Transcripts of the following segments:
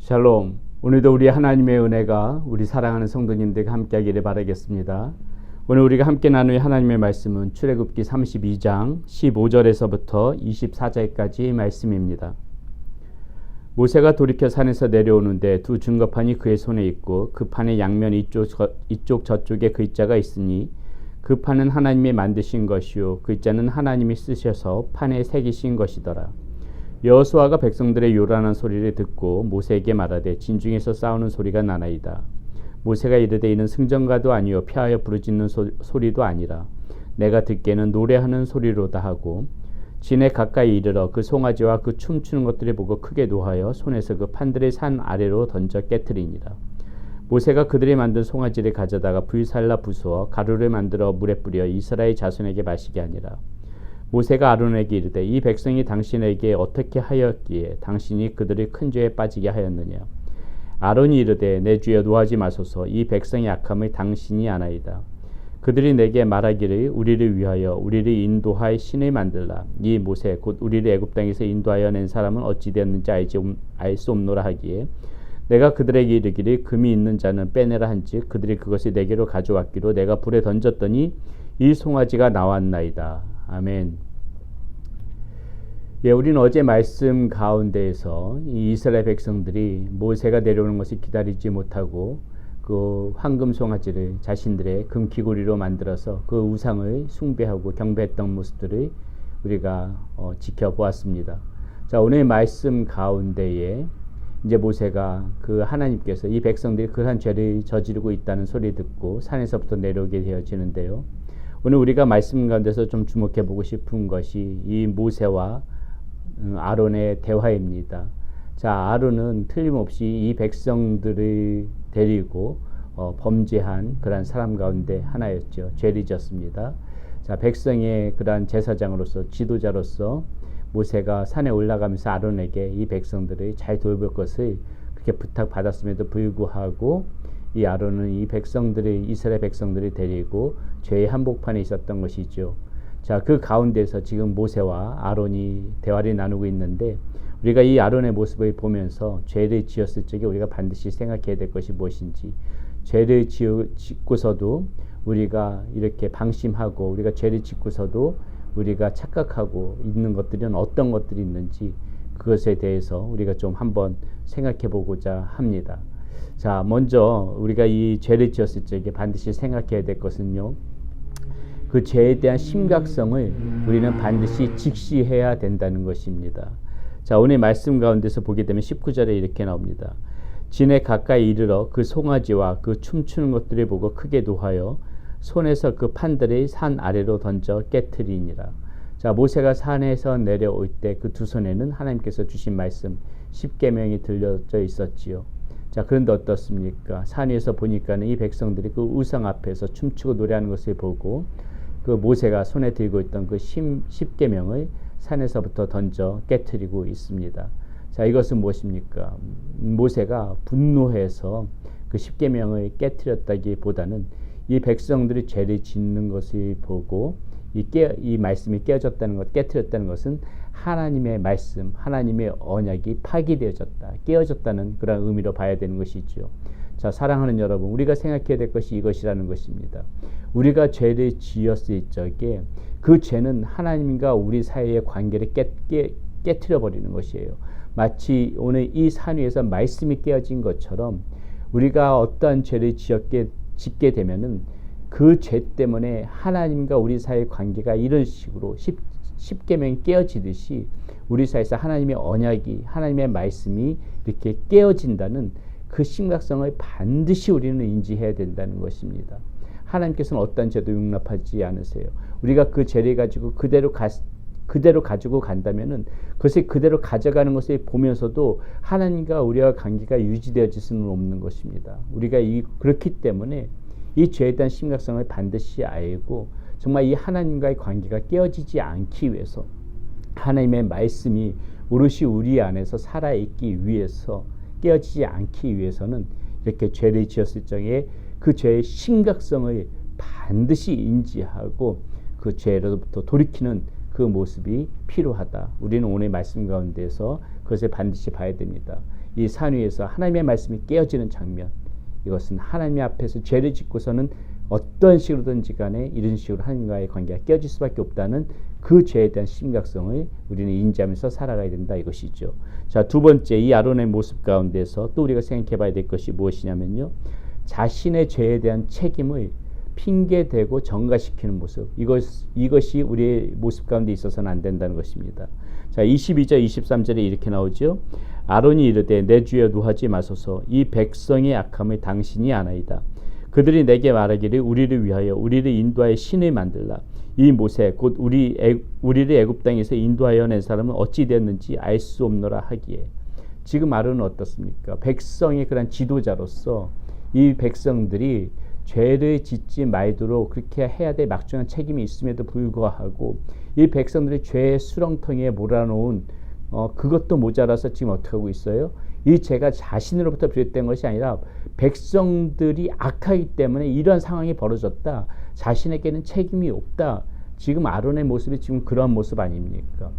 샬롬. 오늘도 우리 하나님의 은혜가 우리 사랑하는 성도님들과 함께하기를 바라겠습니다. 오늘 우리가 함께 나눌 하나님의 말씀은 출애굽기 32장 15절에서부터 24절까지의 말씀입니다. 모세가 돌이켜 산에서 내려오는데 두 증거판이 그의 손에 있고 그 판의 양면 이쪽 저쪽에 글자가 있으니 그 판은 하나님이 만드신 것이요 글자는 하나님이 쓰셔서 판에 새기신 것이더라. 여호수아가 백성들의 요란한 소리를 듣고 모세에게 말하되 진중에서 싸우는 소리가 나나이다. 모세가 이르되 이는 승전가도 아니요 피하여 부르짖는 소리도 아니라 내가 듣기에는 노래하는 소리로다 하고 진에 가까이 이르러 그 송아지와 그 춤추는 것들을 보고 크게 노하여 손에서 그 판들을 산 아래로 던져 깨트리니라. 모세가 그들이 만든 송아지를 가져다가 불살라 부수어 가루를 만들어 물에 뿌려 이스라엘 자손에게 마시게 하니라. 모세가 아론에게 이르되 이 백성이 당신에게 어떻게 하였기에 당신이 그들을 큰 죄에 빠지게 하였느냐. 아론이 이르되 내 주여 노하지 마소서. 이 백성의 악함을 당신이 아나이다. 그들이 내게 말하기를 우리를 위하여 우리를 인도할 신을 만들라. 이 모세 곧 우리를 애굽 땅에서 인도하여 낸 사람은 어찌 되었는지 알 수 없노라 하기에 내가 그들에게 이르기를 금이 있는 자는 빼내라 한즉 그들이 그것을 내게로 가져왔기로 내가 불에 던졌더니 이 송아지가 나왔나이다. 아멘. 우리는 어제 말씀 가운데에서 이 이스라엘 백성들이 모세가 내려오는 것을 기다리지 못하고 그 황금 송아지를 자신들의 금 귀고리로 만들어서 그 우상을 숭배하고 경배했던 모습들을 우리가 지켜보았습니다. 자, 오늘 말씀 가운데에 이제 모세가 그 하나님께서 이 백성들이 그러한 죄를 저지르고 있다는 소리 듣고 산에서부터 내려오게 되어지는데요. 오늘 우리가 말씀 가운데서 좀 주목해 보고 싶은 것이 이 모세와 아론의 대화입니다. 자, 아론은 틀림없이 이 백성들을 데리고 범죄한 그러한 사람 가운데 하나였죠. 죄를 졌습니다. 자, 백성의 그러한 제사장으로서 지도자로서 모세가 산에 올라가면서 아론에게 이 백성들을 잘 돌볼 것을 그렇게 부탁받았음에도 불구하고 이 아론은 이 백성들을 이스라엘 백성들을 데리고 죄의 한복판에 있었던 것이죠. 자, 그 가운데서 지금 모세와 아론이 대화를 나누고 있는데 우리가 이 아론의 모습을 보면서 죄를 지었을 적에 우리가 반드시 생각해야 될 것이 무엇인지, 죄를 짓고서도 우리가 이렇게 방심하고 우리가 죄를 짓고서도 우리가 착각하고 있는 것들은 어떤 것들이 있는지 그것에 대해서 우리가 좀 한번 생각해 보고자 합니다. 자, 먼저 우리가 이 죄를 지었을 적에 반드시 생각해야 될 것은요, 그 죄에 대한 심각성을 우리는 반드시 직시해야 된다는 것입니다. 자, 오늘 말씀 가운데서 보게 되면 19절에 이렇게 나옵니다. 진에 가까이 이르러 그 송아지와 그 춤추는 것들을 보고 크게 노하여 손에서 그 판들을 산 아래로 던져 깨트리니라. 자, 모세가 산에서 내려올 때 그 두 손에는 하나님께서 주신 말씀 10계명이 들려져 있었지요. 자, 그런데 어떻습니까? 산 위에서 보니까는 이 백성들이 그 우상 앞에서 춤추고 노래하는 것을 보고 그 모세가 손에 들고 있던 그 10계명을 산에서부터 던져 깨트리고 있습니다. 자, 이것은 무엇입니까? 모세가 분노해서 그 10계명을 깨트렸다기보다는 이 백성들이 죄를 짓는 것을 보고 이 말씀이 깨트렸다는 것은 하나님의 말씀, 하나님의 언약이 파기되어졌다, 깨어졌다는 그런 의미로 봐야 되는 것이죠. 자, 사랑하는 여러분, 우리가 생각해야 될 것이 이것이라는 것입니다. 우리가 죄를 지었을 적에 그 죄는 하나님과 우리 사이의 관계를 깨트려 버리는 것이에요. 마치 오늘 이 산 위에서 말씀이 깨어진 것처럼 우리가 어떠한 죄를 짓게 되면은 그 죄 때문에 하나님과 우리 사이의 관계가 이런 식으로 10계명이 깨어지듯이 우리 사이에서 하나님의 언약이, 하나님의 말씀이 이렇게 깨어진다는 그 심각성을 반드시 우리는 인지해야 된다는 것입니다. 하나님께서는 어떤 죄도 용납하지 않으세요. 우리가 그 죄를 가지고 그대로 가지고 간다면은 그것을 그대로 가져가는 것을 보면서도 하나님과 우리와 관계가 유지되어질 수는 없는 것입니다. 우리가 그렇기 때문에 이 죄에 대한 심각성을 반드시 알고 정말 이 하나님과의 관계가 깨어지지 않기 위해서 하나님의 말씀이 오롯이 우리 안에서 살아있기 위해서 깨어지지 않기 위해서는 이렇게 죄를 지었을 적에 그 죄의 심각성을 반드시 인지하고 그 죄로부터 돌이키는 그 모습이 필요하다. 우리는 오늘 말씀 가운데서 그것을 반드시 봐야 됩니다. 이 산 위에서 하나님의 말씀이 깨어지는 장면, 이것은 하나님 앞에서 죄를 짓고서는 어떤 식으로든지 간에 이런 식으로 하나님과의 관계가 깨어질 수밖에 없다는 그 죄에 대한 심각성을 우리는 인지하면서 살아가야 된다, 이것이죠. 자, 두 번째, 이 아론의 모습 가운데서 또 우리가 생각해 봐야 될 것이 무엇이냐면요, 자신의 죄에 대한 책임을 핑계대고 전가시키는 모습, 이것이 우리의 모습 가운데 있어서는 안 된다는 것입니다. 자, 22절 23절에 이렇게 나오죠. 아론이 이르되 내 주여 노하지 마소서, 이 백성의 악함을 당신이 아나이다. 그들이 내게 말하기를 우리를 위하여 우리를 인도하여 신을 만들라. 이 모세 곧 우리를 애굽 땅에서 인도하여 낸 사람은 어찌 되었는지 알 수 없노라 하기에. 지금 아론은 어떻습니까? 백성의 그런 지도자로서 이 백성들이 죄를 짓지 말도록 그렇게 해야 될 막중한 책임이 있음에도 불구하고 이 백성들이 죄의 수렁텅이에 몰아놓은 그것도 모자라서 지금 어떻게 하고 있어요? 이 죄가 자신으로부터 비롯된 것이 아니라 백성들이 악하기 때문에 이런 상황이 벌어졌다. 자신에게는 책임이 없다. 지금 아론의 모습이 지금 그런 모습 아닙니까?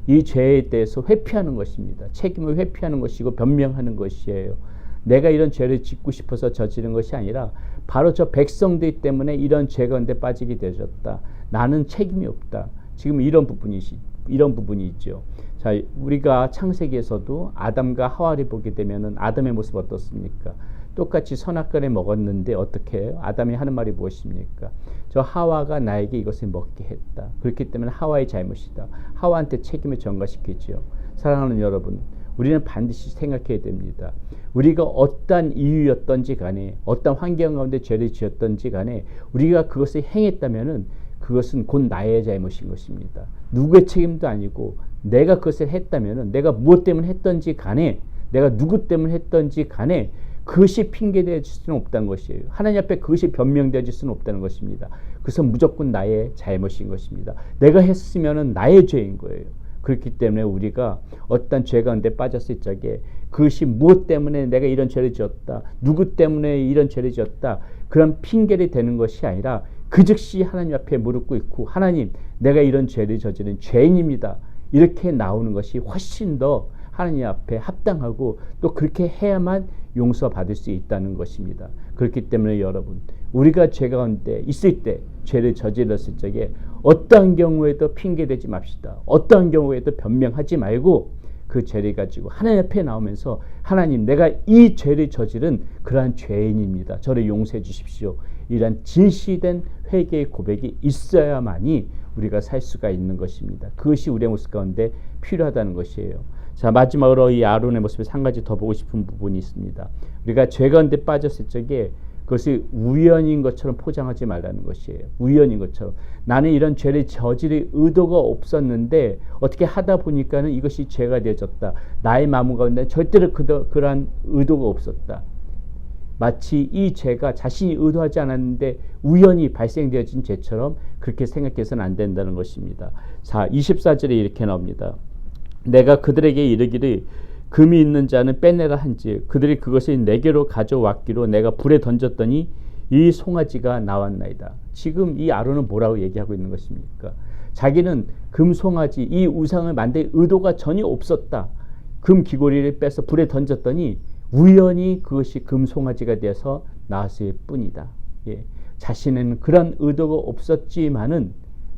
이 죄에 대해서 회피하는 것입니다. 책임을 회피하는 것이고 변명하는 것이에요. 내가 이런 죄를 짓고 싶어서 저지른 것이 아니라 바로 저 백성들 때문에 이런 죄 가운데 빠지게 되었다. 나는 책임이 없다. 지금 이런 부분이 있죠. 자, 우리가 창세기에서도 아담과 하와를 보게 되면은 아담의 모습 어떻습니까? 똑같이 선악과를 먹었는데 어떻게 해요? 아담이 하는 말이 무엇입니까? 저 하와가 나에게 이것을 먹게 했다. 그렇기 때문에 하와의 잘못이다. 하와한테 책임을 전가시키죠. 사랑하는 여러분, 우리는 반드시 생각해야 됩니다. 우리가 어떤 이유였던지 간에 어떤 환경 가운데 죄를 지었던지 간에 우리가 그것을 행했다면은 그것은 곧 나의 잘못인 것입니다. 누구의 책임도 아니고 내가 그것을 했다면은 내가 무엇 때문에 했던지 간에 내가 누구 때문에 했던지 간에 그것이 핑계될 수는 없다는 것이에요. 하나님 앞에 그것이 변명될 수는 없다는 것입니다. 그것은 무조건 나의 잘못인 것입니다. 내가 했으면은 나의 죄인 거예요. 그렇기 때문에 우리가 어떤 죄 가운데 빠졌을 적에 그것이 무엇 때문에 내가 이런 죄를 지었다, 누구 때문에 이런 죄를 지었다, 그런 핑계를 대는 것이 아니라 그 즉시 하나님 앞에 무릎 꿇고 하나님, 내가 이런 죄를 저지른 죄인입니다. 이렇게 나오는 것이 훨씬 더 하나님 앞에 합당하고 또 그렇게 해야만 용서받을 수 있다는 것입니다. 그렇기 때문에 여러분, 우리가 죄 가운데 있을 때, 죄를 저질렀을 적에 어떠한 경우에도 핑계대지 맙시다. 어떠한 경우에도 변명하지 말고 그 죄를 가지고 하나님 앞에 나오면서 하나님, 내가 이 죄를 저지른 그러한 죄인입니다. 저를 용서해 주십시오. 이러한 진실된 회개의 고백이 있어야만이 우리가 살 수가 있는 것입니다. 그것이 우리의 모습 가운데 필요하다는 것이에요. 자, 마지막으로 이 아론의 모습에 한 가지 더 보고 싶은 부분이 있습니다. 우리가 죄 가운데 빠졌을 적에 그것이 우연인 것처럼 포장하지 말라는 것이에요. 우연인 것처럼. 나는 이런 죄를 저지를 의도가 없었는데 어떻게 하다 보니까는 이것이 죄가 되어졌다. 나의 마음 가운데 절대로 그러한 의도가 없었다. 마치 이 죄가 자신이 의도하지 않았는데 우연히 발생되어진 죄처럼 그렇게 생각해서는 안 된다는 것입니다. 자, 24절에 이렇게 나옵니다. 내가 그들에게 이르기를 금이 있는 자는 빼내라 한즉 그들이 그것을 내게로 가져왔기로 내가 불에 던졌더니 이 송아지가 나왔나이다. 지금 이 아론은 뭐라고 얘기하고 있는 것입니까? 자기는 금 송아지, 이 우상을 만들 의도가 전혀 없었다. 금 귀고리를 빼서 불에 던졌더니 우연히 그것이 금 송아지가 되어서 나왔을 뿐이다. 예. 자신은 그런 의도가 없었지만은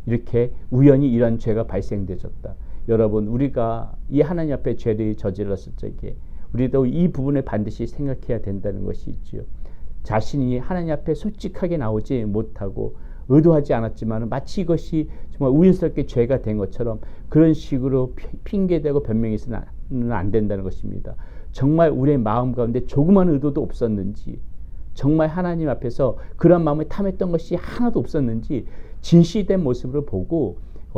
이렇게 우연히 이런 죄가 발생되었다. 여러분, 우리가 이 하나님 앞에 죄를 저질렀을 적에 우리도 이 부분을 반드시 생각해야 된다는 것이 있죠. 자신이 하나님 앞에 솔직하게 나오지 못하고 의도하지 않았지만 마치 이것이 정말 우연스럽게 죄가 된 것처럼 그런 식으로 핑계대고 변명해서는 안 된다는 것입니다. 정말 우리의 마음 가운데 조그만 의도도 없었는지, 정말 하나님 앞에서 그런 마음을 탐했던 것이 하나도 없었는지 진실된 모습으로 보고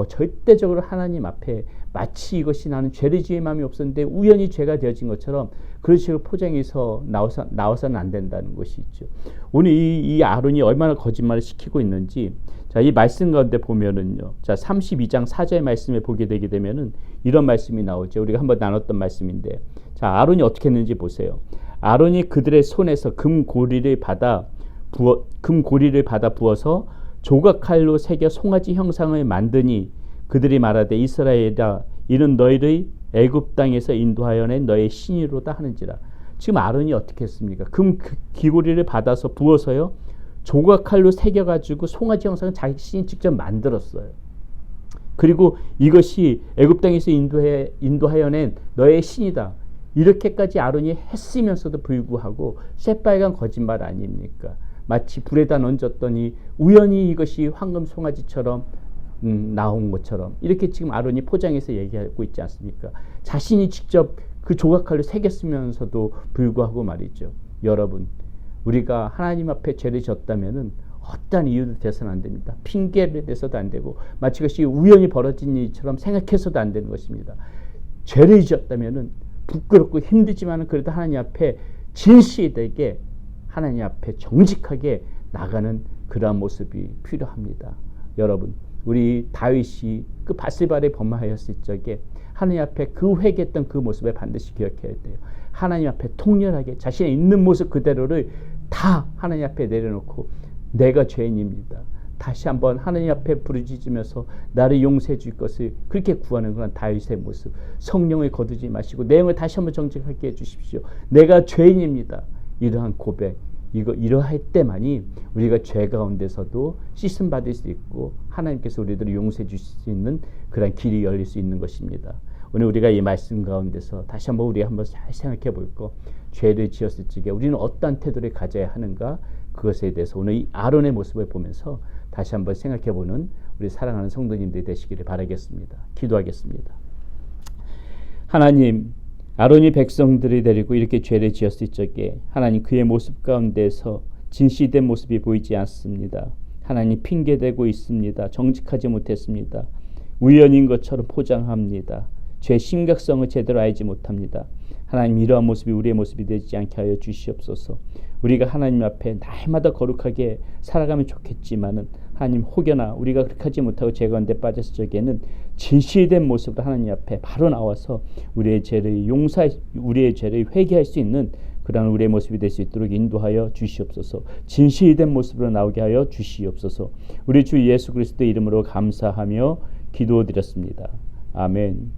절대적으로 하나님 앞에 마치 이것이 나는 죄를 지을 마음이 없었는데 우연히 죄가 되어진 것처럼 그런 식으로 포장해서 나와서는 안 된다는 것이 있죠. 오늘 이 아론이 얼마나 거짓말을 시키고 있는지, 자, 이 말씀 가운데 보면은요, 자, 32장 4절 말씀에 보게 되게 되면은 이런 말씀이 나오죠. 우리가 한번 나눴던 말씀인데, 자, 아론이 어떻게 했는지 보세요. 아론이 그들의 손에서 금고리를 받아 부어서 조각칼로 새겨 송아지 형상을 만드니 그들이 말하되 이스라엘아, 이는 너희의 애굽 땅에서 인도하여 낸 너의 신이로다 하는지라. 지금 아론이 어떻게 했습니까? 금 귀고리를 받아서 부어서요 조각칼로 새겨가지고 송아지 형상을 자신이 직접 만들었어요. 그리고 이것이 애굽 땅에서 인도하여 낸 너의 신이다. 이렇게까지 아론이 했으면서도 불구하고 새빨간 거짓말 아닙니까? 마치 불에다 얹었더니 우연히 이것이 황금 송아지처럼 나온 것처럼 이렇게 지금 아론이 포장해서 얘기하고 있지 않습니까? 자신이 직접 그 조각칼로 새겼으면서도 불구하고 말이죠. 여러분, 우리가 하나님 앞에 죄를 졌다면은 어떠한 이유도 돼서는 안 됩니다. 핑계를 대서도 안 되고 마치 그것이 우연히 벌어진 일처럼 생각해서도 안 되는 것입니다. 죄를 지었다면은 부끄럽고 힘들지만은 그래도 하나님 앞에 진실되게 하나님 앞에 정직하게 나가는 그러한 모습이 필요합니다. 여러분, 우리 다윗이 그 바세바를 범하였을 적에 하나님 앞에 그 회개했던 그 모습을 반드시 기억해야 돼요. 하나님 앞에 통렬하게 자신의 있는 모습 그대로를 다 하나님 앞에 내려놓고 내가 죄인입니다. 다시 한번 하나님 앞에 부르짖으면서 나를 용서해 줄 것을 그렇게 구하는 그런 다윗의 모습. 성령을 거두지 마시고 내용을 다시 한번 정직하게 해주십시오. 내가 죄인입니다. 이러한 고백, 이러할 때만이 우리가 죄 가운데서도 씻음 받을 수 있고 하나님께서 우리들을 용서해 주실 수 있는 그런 길이 열릴 수 있는 것입니다. 오늘 우리가 이 말씀 가운데서 다시 한번 우리 한번 잘 생각해 볼 거, 죄를 지었을 적에 우리는 어떠한 태도를 가져야 하는가, 그것에 대해서 오늘 이 아론의 모습을 보면서 다시 한번 생각해 보는 우리 사랑하는 성도님들이 되시기를 바라겠습니다. 기도하겠습니다. 하나님, 아론이 백성들을 데리고 이렇게 죄를 지었을 적에 하나님 그의 모습 가운데서 진실된 모습이 보이지 않습니다. 하나님 핑계대고 있습니다. 정직하지 못했습니다. 우연인 것처럼 포장합니다. 죄 심각성을 제대로 알지 못합니다. 하나님, 이러한 모습이 우리의 모습이 되지 않게 하여 주시옵소서. 우리가 하나님 앞에 날마다 거룩하게 살아가면 좋겠지만은 하나님, 혹여나 우리가 그렇게 하지 못하고 죄 가운데 빠졌을 적에는 진실된 모습으로 하나님 앞에 바로 나와서 우리의 죄를 우리의 죄를 회개할 수 있는 그런 우리의 모습이 될 수 있도록 인도하여 주시옵소서. 진실된 모습으로 나오게 하여 주시옵소서. 우리 주 예수 그리스도의 이름으로 감사하며 기도드렸습니다. 아멘.